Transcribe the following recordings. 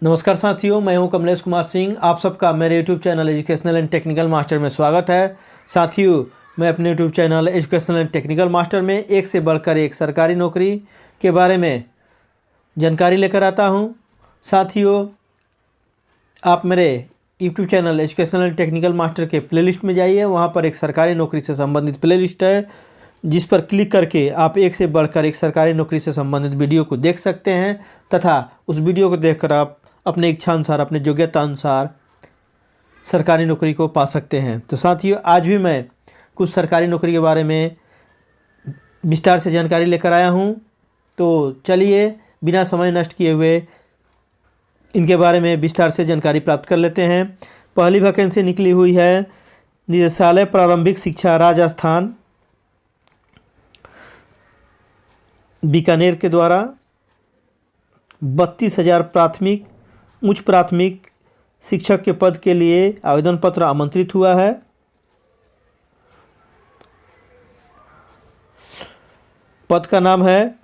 नमस्कार साथियों, मैं हूं कमलेश कुमार सिंह। आप सबका मेरे YouTube channel educational and technical master में स्वागत है। साथियों, मैं अपने YouTube channel educational and technical master में एक से बढ़कर एक सरकारी नौकरी के बारे में जानकारी लेकर आता हूं। साथियों, आप मेरे YouTube channel educational and technical master के प्लेलिस्ट में जाइए। वहां पर एक सरकारी नौकरी से संबंधित प्लेलिस्ट है, जिस पर क्लिक करके आप एक से बढ़कर एक सरकारी नौकरी से संबंधित वीडियो को देख सकते हैं तथा उस वीडियो को देखकर आप अपने इच्छा अनुसार, अपने योग्यता अनुसार सरकारी नौकरी को पा सकते हैं। तो साथियों, आज भी मैं कुछ सरकारी नौकरी के बारे में विस्तार से जानकारी लेकर आया हूं। तो चलिए बिना समय नष्ट किए हुए इनके बारे में विस्तार से जानकारी प्राप्त कर लेते हैं। पहली वैकेंसी निकली हुई है निदेशालय प्रारंभिक शिक्षा राजस्थान बीकानेर के द्वारा। 32,000 प्राथमिक उच्च प्राथमिक शिक्षक के पद के लिए आवेदन पत्र आमंत्रित हुआ है। पद का नाम है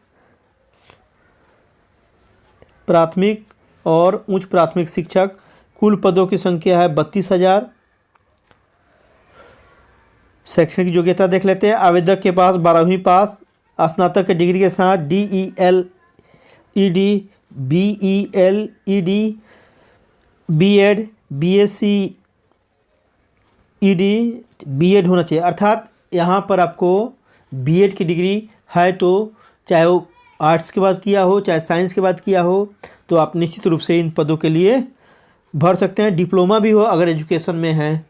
प्राथमिक और उच्च प्राथमिक शिक्षक। कुल पदों की संख्या है 32,000। शैक्षणिक योग्यता देख लेते हैं। आवेदक के पास 12वीं पास, स्नातक की डिग्री के साथ DELED, BELED, BEd, BSc ED, BEd होना चाहिए। अर्थात यहाँ पर आपको बीएड की डिग्री है, तो चाहे वो आर्ट्स के बाद किया हो चाहे साइंस के बाद किया हो, तो आप निश्चित रूप से इन पदों के लिए भर सकते हैं। डिप्लोमा भी हो अगर एजुकेशन में है,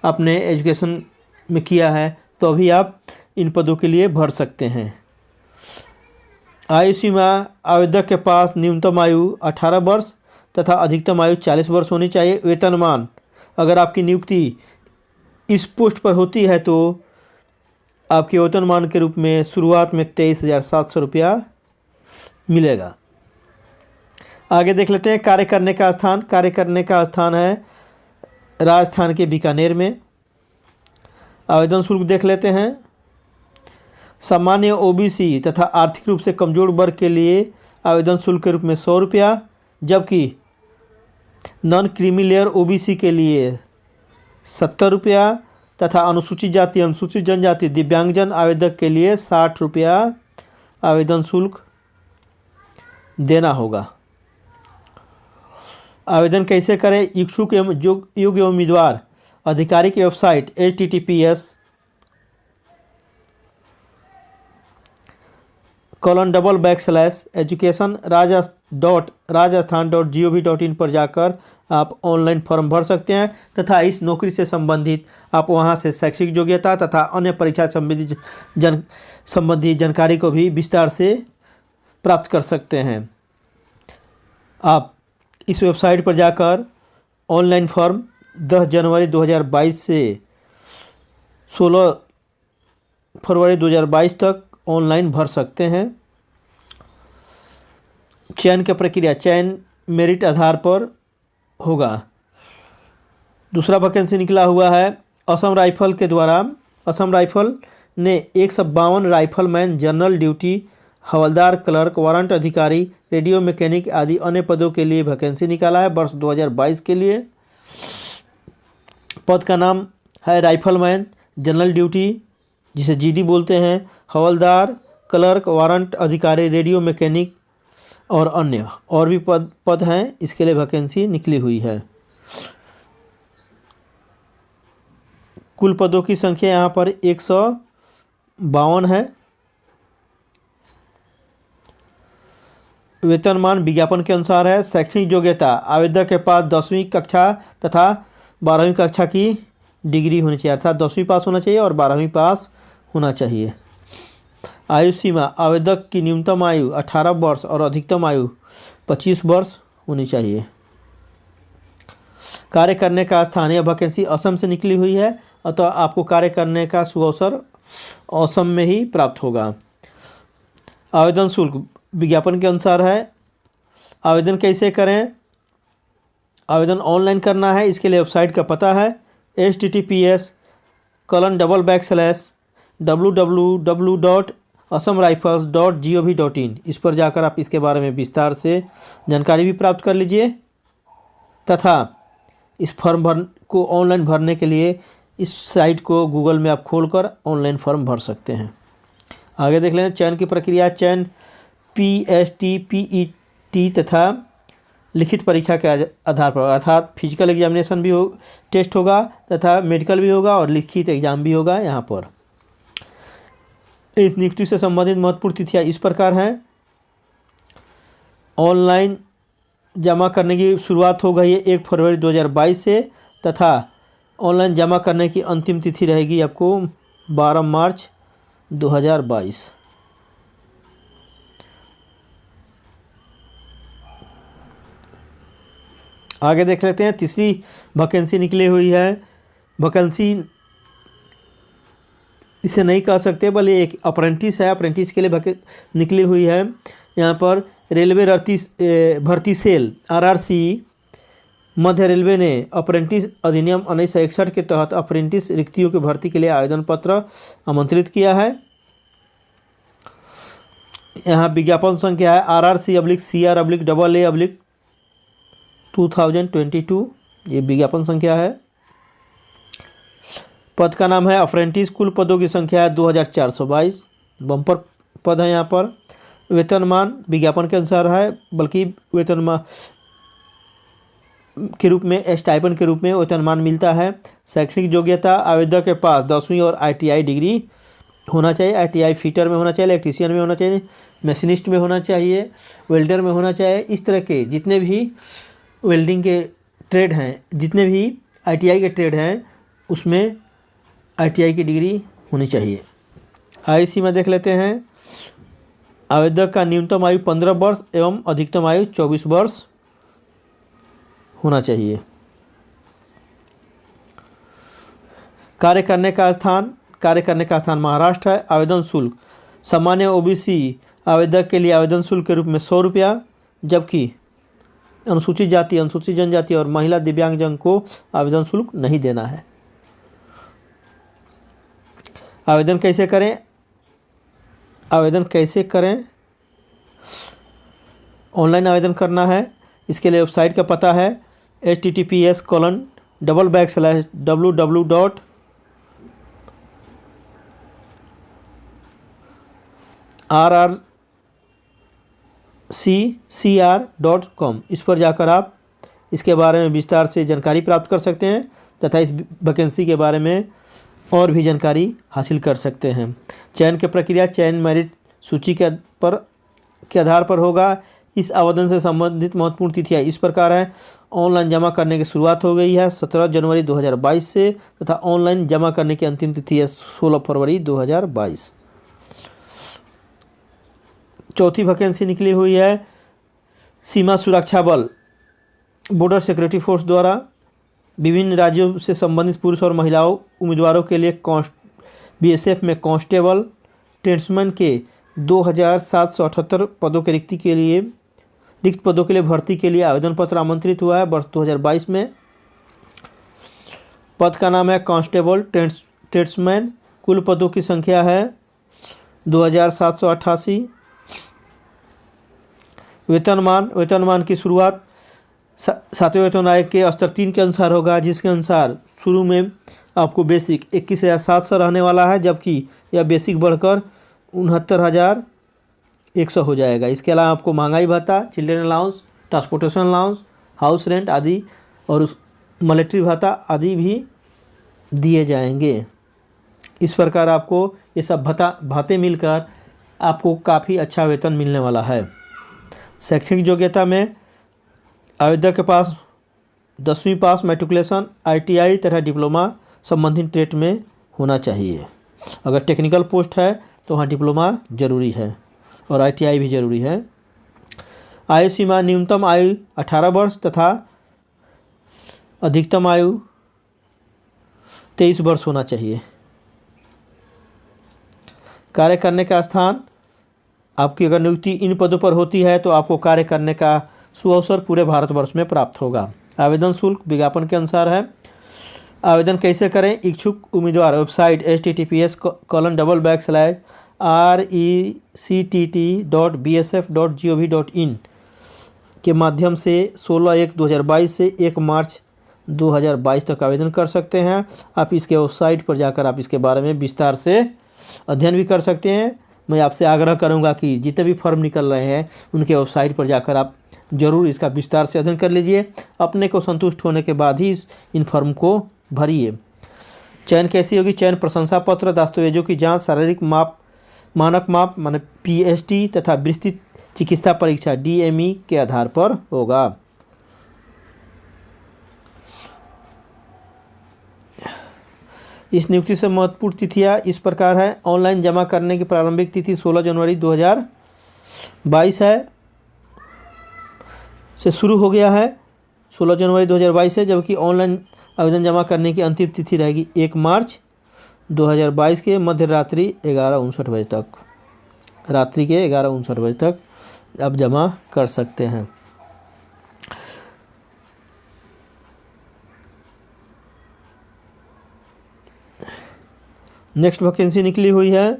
आपने एजुकेशन में किया है, तो अभी आप इन पदों के लिए भर सकते हैं। आयु सीमा, आवेदक के पास न्यूनतम आयु 18 वर्ष तथा अधिकतम आयु 40 वर्ष होनी चाहिए। वेतनमान, अगर आपकी नियुक्ति इस पोस्ट पर होती है तो आपके वेतनमान के रूप में शुरुआत में 23,700 रुपया मिलेगा। आगे देख लेते हैं कार्य करने का स्थान। कार्य करने का स्थान है राजस्थान के बीकानेर में। आवेदन शुल्क देख लेते हैं। सामान्य OBC तथा आर्थिक रूप से कमजोर वर्ग के लिए आवेदन शुल्क के रूप में 100 रुपया, जबकि नॉन क्रीमी लेयर OBC के लिए 70 रुपया तथा अनुसूचित जाति, अनुसूचित जनजाति, दिव्यांगजन आवेदक के लिए 60 रुपया आवेदन शुल्क देना होगा। आवेदन कैसे करें? इच्छुक एवं योग्य उम्मीदवार आधिकारिक वेबसाइट https://education.rajasthan.gov.in पर जाकर आप ऑनलाइन फॉर्म भर सकते हैं तथा इस नौकरी से संबंधित आप वहां से शैक्षिक योग्यता तथा अन्य परीक्षा संबंधी जानकारी को भी विस्तार से प्राप्त कर सकते हैं। आप इस वेबसाइट पर जाकर ऑनलाइन फॉर्म 10 जनवरी 2022 से 16 फरवरी 2022 तक ऑनलाइन भर सकते हैं। चयन की प्रक्रिया, चयन मेरिट आधार पर होगा। दूसरा वैकेंसी निकला हुआ है असम राइफल के द्वारा। असम राइफल ने 152 राइफलमैन, जनरल ड्यूटी, हवलदार, क्लर्क, वारंट अधिकारी, रेडियो मैकेनिक आदि अन्य पदों के लिए वैकेंसी निकाला है वर्ष 2022 के लिए। पद का नाम है राइफलमैन, जनरल ड्यूटी जिसे GD बोलते हैं, हवलदार, क्लर्क, वारंट अधिकारी, रेडियो मैकेनिक और अन्य और भी पद हैं। इसके लिए वैकेंसी निकली हुई है। कुल पदों की संख्या यहाँ पर 152 है। वेतनमान विज्ञापन के अनुसार है। शैक्षणिक योग्यता, आवेदक के पास 10वीं कक्षा तथा 12वीं कक्षा की डिग्री होनी चाहिए, अर्थात 10वीं पास होना चाहिए और 12वीं पास होना चाहिए। आयु सीमा, आवेदक की न्यूनतम आयु 18 वर्ष और अधिकतम आयु 25 वर्ष होनी चाहिए। कार्य करने का स्थान, यह वैकेंसी असम से निकली हुई है, अतः आपको कार्य करने का सुअवसर असम में ही प्राप्त होगा। आवेदन शुल्क विज्ञापन के अनुसार है। आवेदन कैसे करें? आवेदन ऑनलाइन करना है। इसके लिए वेबसाइट का पता है https://www.assamrifles.gov.in। इस पर जाकर आप इसके बारे में विस्तार से जानकारी भी प्राप्त कर लीजिए। तथा इस फॉर्म को ऑनलाइन भरने के लिए इस साइट को गूगल में आप खोलकर ऑनलाइन फॉर्म भर सकते हैं। आगे देख लें चयन की प्रक्रिया। चयन PST PET तथा लिखित परीक्षा के आधार पर, अर्थात फिजिकल एग्जामिनेशन भी टेस्ट होगा तथा मेडिकल भी होगा और लिखित एग्जाम भी होगा। यहाँ पर इस नियुक्ति से संबंधित महत्वपूर्ण तिथियाँ इस प्रकार हैं। ऑनलाइन जमा करने की शुरुआत हो गई है 1 फरवरी 2022 से तथा ऑनलाइन जमा करने की अंतिम तिथि रहेगी आपको 12 मार्च 2022। आगे देख लेते हैं तीसरी वैकेंसी निकली हुई है। वैकेंसी इसे नहीं कह सकते बल्कि एक अप्रेंटिस है, अप्रेंटिस के लिए निकली हुई है। यहाँ पर रेलवे भर्ती सेल RRC मध्य रेलवे ने अप्रेंटिस अधिनियम 1961 के तहत अप्रेंटिस रिक्तियों की भर्ती के लिए आवेदन पत्र आमंत्रित किया है। यहाँ विज्ञापन संख्या है RRC/CR/AA/2022, ये विज्ञापन संख्या है। पद का नाम है अप्रेंटिस। कुल पदों की संख्या है 2422, बम्पर पद है यहाँ पर। वेतनमान विज्ञापन के अनुसार है, बल्कि वेतनमान के रूप में, स्टाइपेंड के रूप में वेतनमान मिलता है। शैक्षणिक योग्यता आवेदक के पास 10वीं और ITI डिग्री होना चाहिए। ITI फिटर में होना चाहिए, इलेक्ट्रीशियन में होना चाहिए, मशीनिस्ट में होना चाहिए, वेल्डर में होना चाहिए। इस तरह के जितने भी वेल्डिंग के ट्रेड हैं, जितने भी ITI के ट्रेड हैं, उसमें ITI की डिग्री होनी चाहिए। आयु सीमा देख लेते हैं। आवेदक का न्यूनतम आयु 15 वर्ष एवं अधिकतम आयु 24 वर्ष होना चाहिए। कार्य करने का स्थान महाराष्ट्र है। आवेदन शुल्क सामान्य OBC आवेदक के लिए आवेदन शुल्क के रूप में 100 रुपया, जबकि अनुसूचित जाति, अनुसूचित जनजाति और महिला दिव्यांगजन को आवेदन शुल्क नहीं देना है। आवेदन कैसे करें? ऑनलाइन आवेदन करना है। इसके लिए वेबसाइट का पता है https://www.rrccr.com। इस पर जाकर आप इसके बारे में विस्तार से जानकारी प्राप्त कर सकते हैं तथा इस वैकेंसी के बारे में और भी जानकारी हासिल कर सकते हैं। चयन की प्रक्रिया चयन मेरिट सूची के आधार पर होगा। इस आवेदन से संबंधित महत्वपूर्ण तिथियाँ इस प्रकार हैं। ऑनलाइन जमा करने की शुरुआत हो गई है 17 जनवरी 2022 से तथा ऑनलाइन जमा करने की अंतिम तिथि है 16 फरवरी 2022। चौथी वैकेंसी निकली हुई है सीमा सुरक्षा बल बॉर्डर सिक्योरिटी फोर्स द्वारा विभिन्न राज्यों से संबंधित पुरुष और महिलाओं उम्मीदवारों के लिए BSF में कांस्टेबल ट्रेड्समैन के 2778 पदों के रिक्त पदों के लिए भर्ती के लिए आवेदन पत्र आमंत्रित हुआ है वर्ष 2022 में। पद का नाम है कांस्टेबल ट्रेड्समैन। कुल पदों की संख्या है 2788। वेतनमान की शुरुआत 7वें वेतन आयोग के स्तर 3 के अनुसार होगा, जिसके अनुसार शुरू में आपको बेसिक 21,700 रहने वाला है, जबकि यह बेसिक बढ़कर 69,100 हो जाएगा। इसके अलावा आपको महंगाई भत्ता, children allowance, transportation allowance, house rent आदि और मिलिट्री भत्ता आदि भी दिए जाएंगे। इस प्रकार आपको ये सब भाते मिलकर आपको काफ़ी अच्छा वेतन मिलने वाला है। शैक्षणिक योग्यता में आवेदक के पास 10वीं पास, मैट्रिकुलेशन, ITI तथा डिप्लोमा संबंधित ट्रेड में होना चाहिए। अगर टेक्निकल पोस्ट है तो वहाँ डिप्लोमा जरूरी है और ITI भी जरूरी है। आयु सीमा न्यूनतम आयु 18 वर्ष तथा अधिकतम आयु 23 वर्ष होना चाहिए। कार्य करने का स्थान, आपकी अगर नियुक्ति इन पदों पर होती है तो आपको कार्य करने का सुअवसर पूरे भारतवर्ष में प्राप्त होगा। आवेदन शुल्क विज्ञापन के अनुसार है। आवेदन कैसे करें? इच्छुक उम्मीदवार वेबसाइट https://rectt.bsf.gov.in के माध्यम से 16/1/2022 से 1 मार्च 2022 तक आवेदन कर सकते हैं। आप इसके वेबसाइट पर जाकर आप इसके बारे में विस्तार से अध्ययन भी कर सकते हैं। मैं आपसे आग्रह करूंगा कि जितने भी फॉर्म निकल रहे हैं उनके वेबसाइट पर जाकर आप ज़रूर इसका विस्तार से अध्ययन कर लीजिए। अपने को संतुष्ट होने के बाद ही इन फॉर्म को भरिए। चयन कैसी होगी? चयन प्रशंसा पत्र, दस्तावेजों की जांच, शारीरिक माप, मानक माप माने PST तथा विस्तृत चिकित्सा परीक्षा DME के आधार पर होगा। इस नियुक्ति से महत्वपूर्ण तिथियां इस प्रकार है। ऑनलाइन जमा करने की प्रारंभिक तिथि 16 जनवरी 2022 है से शुरू हो गया है, 16 जनवरी 2022 है, जबकि ऑनलाइन आवेदन जमा करने की अंतिम तिथि रहेगी 1 मार्च 2022 के मध्य रात्रि 11:59 बजे तक, रात्रि के 11:59 बजे तक आप जमा कर सकते हैं। नेक्स्ट वैकेंसी निकली हुई है,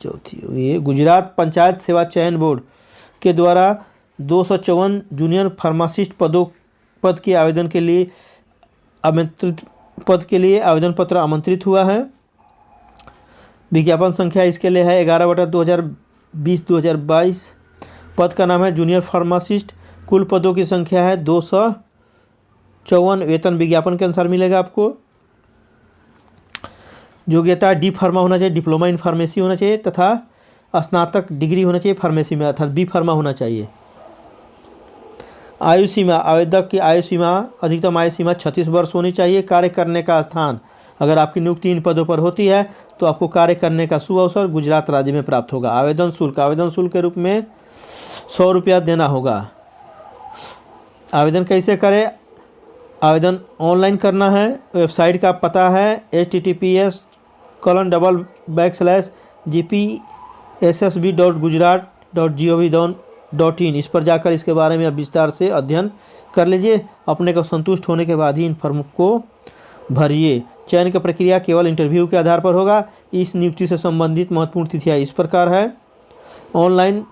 चौथी हुई है। गुजरात पंचायत सेवा चयन बोर्ड के द्वारा 254 जूनियर फार्मासिस्ट पद के आवेदन के लिए आवेदन पत्र आमंत्रित हुआ है। विज्ञापन संख्या इसके लिए है 11/2020-2022। पद का नाम है जूनियर फार्मासिस्ट। कुल पदों की संख्या है 254। वेतन विज्ञापन के अनुसार मिलेगा आपको। योग्यता D फार्मा होना चाहिए, डिप्लोमा इन फार्मेसी होना चाहिए तथा स्नातक डिग्री होना चाहिए फार्मेसी में, अर्थात B फार्मा होना चाहिए। आयु सीमा, आवेदक की आयु सीमा, अधिकतम आयु सीमा 36 वर्ष होनी चाहिए। कार्य करने का स्थान, अगर आपकी नियुक्ति इन पदों पर होती है तो आपको कार्य करने का सुअवसर गुजरात राज्य में प्राप्त होगा। आवेदन शुल्क के रूप में 100 रुपया देना होगा। आवेदन कैसे करें? आवेदन ऑनलाइन करना है। वेबसाइट का पता है https://gpssb.gujarat.gov.in। इस पर जाकर इसके बारे में आप विस्तार से अध्ययन कर लीजिए। अपने को संतुष्ट होने के बाद ही इन फॉर्म को भरिए। चयन की प्रक्रिया केवल इंटरव्यू के आधार पर होगा। इस नियुक्ति से संबंधित महत्वपूर्ण तिथियां इस प्रकार है। ऑनलाइन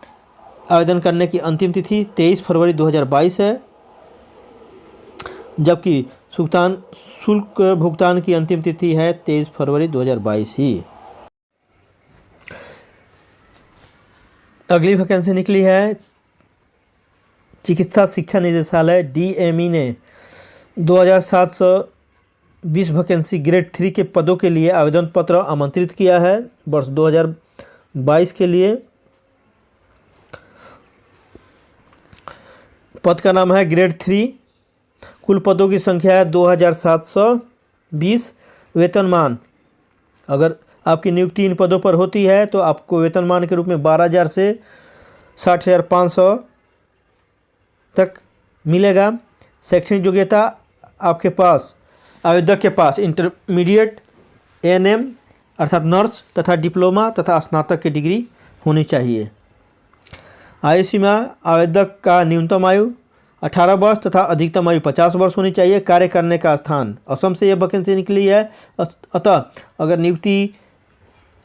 आवेदन करने की अंतिम तिथि 23 फरवरी 2022 है, जबकि शुल्क भुगतान की अंतिम तिथि है 23 फरवरी 2022 ही। अगली वैकेंसी निकली है। चिकित्सा शिक्षा निदेशालय DME ने 2720 वैकेंसी ग्रेड 3 के पदों के लिए आवेदन पत्र आमंत्रित किया है वर्ष 2022 के लिए। पद का नाम है ग्रेड 3। कुल पदों की संख्या है 2720। वेतनमान, अगर आपकी नियुक्ति इन पदों पर होती है तो आपको वेतनमान के रूप में 12,000 से 60,500 तक मिलेगा। शैक्षणिक योग्यता आपके पास, आवेदक के पास इंटरमीडिएट ANM अर्थात नर्स तथा डिप्लोमा तथा स्नातक की डिग्री होनी चाहिए। आयु सीमा, आवेदक का न्यूनतम आयु 18 वर्ष तथा अधिकतम आयु 50 वर्ष होनी चाहिए। कार्य करने का स्थान, असम से यह वैकेंसी निकली है, अतः अगर नियुक्ति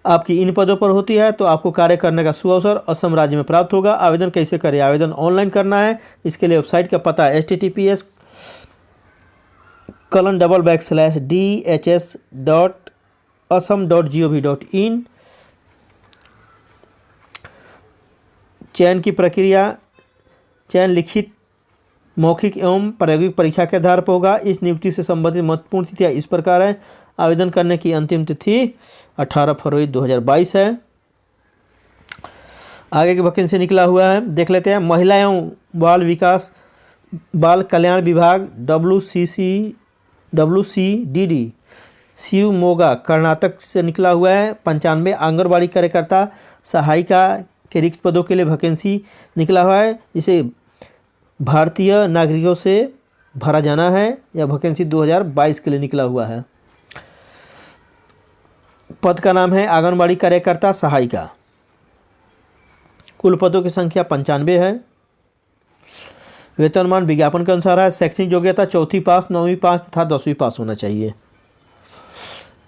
आपकी इन पदों पर होती है तो आपको कार्य करने का सुअवसर असम राज्य में प्राप्त होगा। आवेदन कैसे करें? आवेदन ऑनलाइन करना है। इसके लिए वेबसाइट का पता है https://dhs.assam.gov.in। चयन की प्रक्रिया, चयन लिखित, मौखिक एवं प्रायोगिक परीक्षा के आधार पर होगा। इस नियुक्ति से संबंधित महत्वपूर्ण तिथियां इस प्रकार है। आवेदन करने की अंतिम तिथि 18 फरवरी 2022 है। आगे की वैकेंसी निकला हुआ है, देख लेते हैं। महिला एवं बाल कल्याण विभाग WCDD शिवमोगा कर्नाटक से निकला हुआ है। 95 आंगनबाड़ी कार्यकर्ता सहायिका के रिक्त पदों के लिए वैकेंसी निकला हुआ है, जिसे भारतीय नागरिकों से भरा जाना है। यह वैकेंसी 2022 के लिए निकला हुआ है। पद का नाम है आंगनबाड़ी कार्यकर्ता सहायिका। कुल पदों की संख्या 95 है। वेतनमान विज्ञापन के अनुसार है। शैक्षणिक योग्यता 4वीं पास, 9वीं पास तथा 10वीं पास होना चाहिए।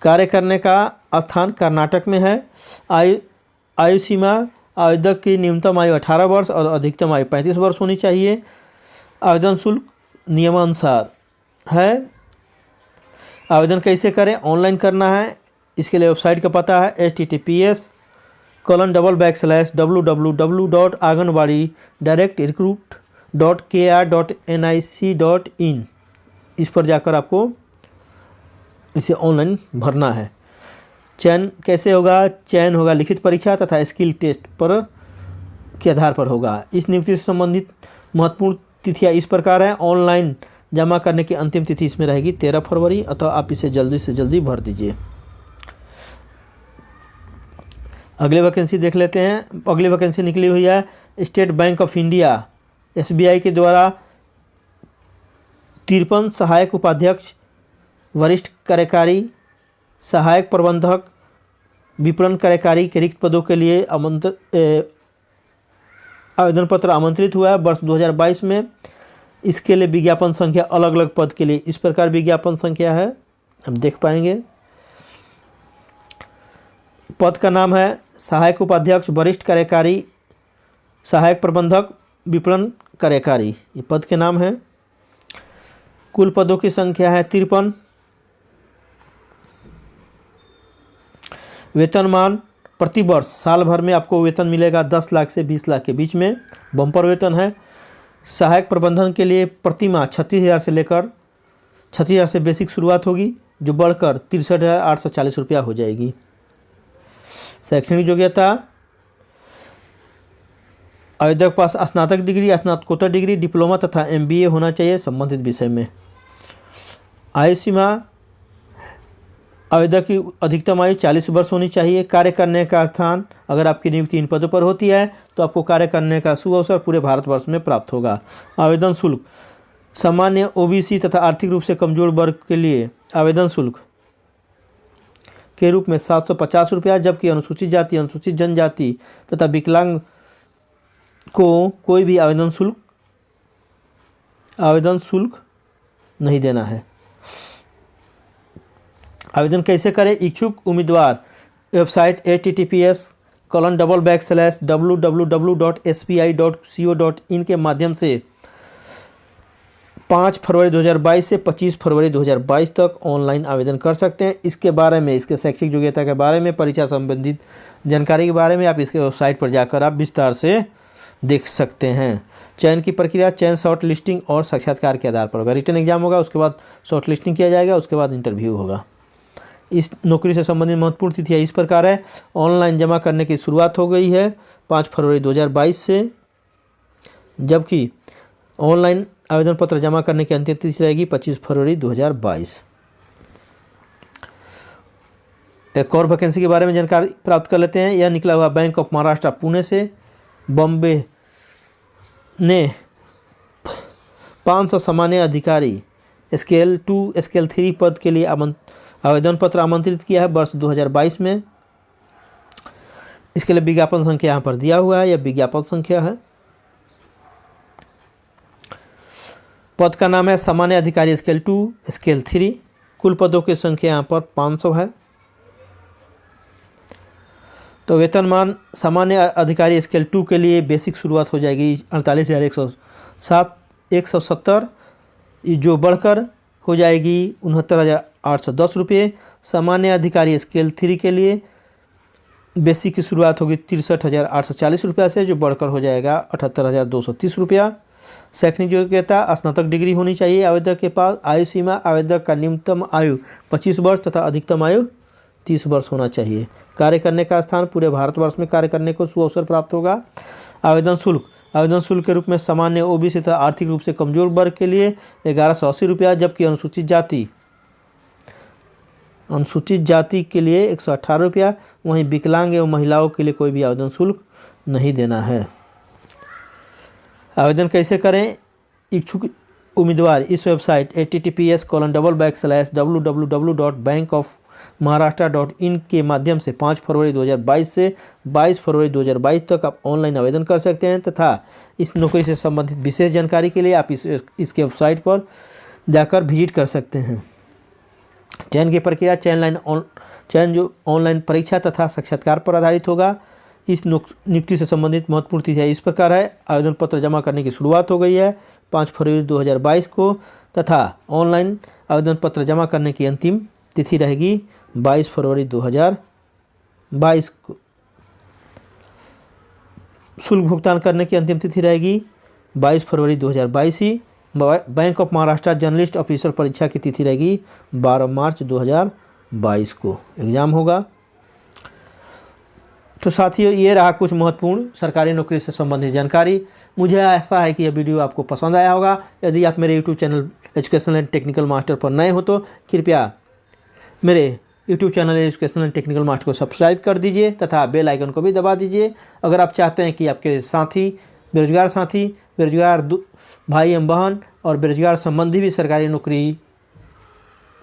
कार्य करने का स्थान कर्नाटक में है। आयु सीमा, आवेदक की न्यूनतम आयु 18 वर्ष और अधिकतम आयु 35 वर्ष होनी चाहिए। आवेदन शुल्क नियमानुसार है। आवेदन कैसे करें? ऑनलाइन करना है। इसके लिए वेबसाइट का पता है https://www.anganwadi-directrecruit.kr.nic.in। इस पर जाकर आपको इसे ऑनलाइन भरना है। चयन कैसे होगा? चयन होगा लिखित परीक्षा तथा स्किल टेस्ट पर के आधार पर होगा। इस नियुक्ति से संबंधित महत्वपूर्ण तिथियाँ इस प्रकार हैं। ऑनलाइन जमा करने की अंतिम तिथि इसमें रहेगी 13 फरवरी, अतः आप इसे जल्दी से जल्दी भर दीजिए। अगले वैकेंसी देख लेते हैं। अगली वैकेंसी निकली हुई है state bank of India SBI के द्वारा 53 सहायक उपाध्यक्ष, वरिष्ठ कार्यकारी, सहायक प्रबंधक, विपणन कार्यकारी के रिक्त पदों के लिए आवेदन पत्र आमंत्रित हुआ है वर्ष 2022 में। इसके लिए विज्ञापन संख्या अलग अलग पद के लिए इस प्रकार विज्ञापन संख्या है, हम देख पाएंगे। पद का नाम है सहायक उपाध्यक्ष, वरिष्ठ कार्यकारी, सहायक प्रबंधक, विपणन कार्यकारी, ये पद के नाम हैं। कुल पदों की संख्या है 53। वेतनमान प्रति वर्ष साल भर में आपको वेतन मिलेगा 10 लाख से 20 लाख के बीच में, बम्पर वेतन है। सहायक प्रबंधन के लिए प्रति माह 36,000 से लेकर 36,000 से बेसिक शुरुआत होगी, जो बढ़कर 63,840 रुपया हो जाएगी। शैक्षणिक योग्यता, आवेदक के पास स्नातक डिग्री, स्नातकोत्तर डिग्री, डिप्लोमा तथा MBA होना चाहिए संबंधित विषय में। आयु सीमा, आवेदक की अधिकतम आयु 40 वर्ष होनी चाहिए। कार्य करने का स्थान, अगर आपकी नियुक्ति इन पदों पर होती है तो आपको कार्य करने का सुअवसर पूरे भारतवर्ष में प्राप्त होगा। आवेदन शुल्क, सामान्य OBC तथा आर्थिक रूप से कमजोर वर्ग के लिए आवेदन शुल्क के रूप में 750 रुपया, जबकि अनुसूचित जाति, अनुसूचित जनजाति तथा विकलांग को कोई भी आवेदन शुल्क नहीं देना है। आवेदन कैसे करें? इच्छुक उम्मीदवार वेबसाइट https://www.sbi.co.in के माध्यम से 5 फरवरी 2022 से 25 फरवरी 2022 तक ऑनलाइन आवेदन कर सकते हैं। इसके बारे में, इसके शैक्षिक योग्यता के बारे में, परीक्षा संबंधित जानकारी के बारे में आप इसके वेबसाइट पर जाकर आप विस्तार से देख सकते हैं। चयन की प्रक्रिया, चयन शॉर्ट लिस्टिंग और साक्षात्कार के आधार पर होगा। रिटन एग्जाम होगा, उसके बाद शॉर्ट लिस्टिंग किया जाएगा, उसके बाद इंटरव्यू होगा। इस नौकरी से संबंधित महत्वपूर्ण तिथियाँ इस प्रकार है। ऑनलाइन जमा करने की शुरुआत हो गई है 5 फरवरी 2022 से, जबकि ऑनलाइन आवेदन पत्र जमा करने की अंतिम तिथि रहेगी 25 फरवरी 2022। एक और वैकेंसी के बारे में जानकारी प्राप्त कर लेते हैं। यह निकला हुआ बैंक ऑफ महाराष्ट्र पुणे से। बॉम्बे ने 500 सामान्य अधिकारी स्केल 2 स्केल 3 पद के लिए आवेदन पत्र आमंत्रित किया है वर्ष 2022 में। इसके लिए विज्ञापन संख्या यहाँ पर दिया हुआ है, यह विज्ञापन संख्या है। पद का नाम है सामान्य अधिकारी स्केल 2 स्केल 3। कुल पदों की संख्या यहाँ पर 500 है। तो वेतनमान सामान्य अधिकारी स्केल 2 के लिए बेसिक शुरुआत हो जाएगी 48,170, जो बढ़कर हो जाएगी 69,810 रुपये। सामान्य अधिकारी स्केल 3 के लिए बेसिक की शुरुआत होगी 63,840 रुपया से, जो बढ़कर हो जाएगा 78,230 रुपया। शैक्षणिक योग्यता, स्नातक डिग्री होनी चाहिए आवेदक के पास। आयु सीमा, आवेदक का न्यूनतम आयु 25 वर्ष तथा अधिकतम आयु 30 वर्ष होना चाहिए। कार्य करने का स्थान, पूरे भारतवर्ष में कार्य करने को सुअवसर प्राप्त होगा। आवेदन शुल्क, आवेदन शुल्क के रूप में सामान्य OBC तथा आर्थिक रूप से कमजोर वर्ग के लिए 1180 रुपया, जबकि अनुसूचित जाति के लिए 118 रुपया। वहीं विकलांग एवं महिलाओं के लिए कोई भी आवेदन शुल्क नहीं देना है। आवेदन कैसे करें? इच्छुक उम्मीदवार इस वेबसाइट https://www.bankofmaharashtra.in के माध्यम से 5 फरवरी 2022 से 22 फरवरी 2022 तक आप ऑनलाइन आवेदन कर सकते हैं तथा इस नौकरी से संबंधित विशेष जानकारी के लिए आप इसके वेबसाइट पर जाकर विजिट कर सकते हैं। चयन की प्रक्रिया, चयन जो ऑनलाइन परीक्षा तथा साक्षात्कार पर आधारित होगा। इस नियुक्ति से संबंधित महत्वपूर्ण तिथियाँ इस प्रकार है। आवेदन पत्र जमा करने की शुरुआत हो गई है 5 फरवरी 2022 को, तथा ऑनलाइन आवेदन पत्र जमा करने की अंतिम तिथि रहेगी 22 फरवरी 2022 को। शुल्क भुगतान करने की अंतिम तिथि रहेगी 22 फरवरी 2022 ही। Bank of Maharashtra generalist officer परीक्षा की तिथि रहेगी 12 मार्च 2022 को एग्ज़ाम होगा। तो साथियों, ये रहा कुछ महत्वपूर्ण सरकारी नौकरी से संबंधित जानकारी। मुझे आशा है कि यह वीडियो आपको पसंद आया होगा। यदि आप मेरे YouTube channel educational and technical master पर नए हो तो कृपया मेरे YouTube channel educational and technical master को सब्सक्राइब कर दीजिए तथा बेल आइकन को भी दबा दीजिए। अगर आप चाहते हैं कि आपके साथी, बेरोजगार भाई एवं बहन और बेरोजगार संबंधी भी सरकारी नौकरी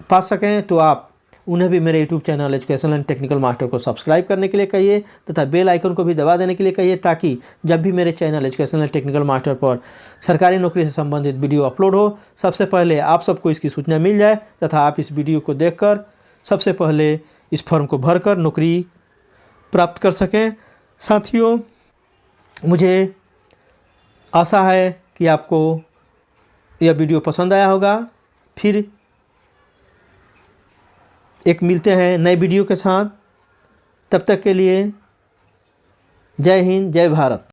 पा सकें, तो आप उन्हें भी मेरे YouTube channel educational and technical master को सब्सक्राइब करने के लिए कहिए तथा बेल आइकन को भी दबा देने के लिए कहिए, ताकि जब भी मेरे channel educational and technical master पर सरकारी नौकरी से संबंधित वीडियो अपलोड हो, सबसे पहले आप सबको इसकी सूचना मिल जाए तथा आप इस वीडियो को देखकर सबसे पहले इस फॉर्म को भरकर नौकरी प्राप्त कर सकें। साथियों, मुझे आशा है कि आपको यह वीडियो पसंद आया होगा। फिर एक मिलते हैं नए वीडियो के साथ। तब तक के लिए जय हिंद, जय भारत।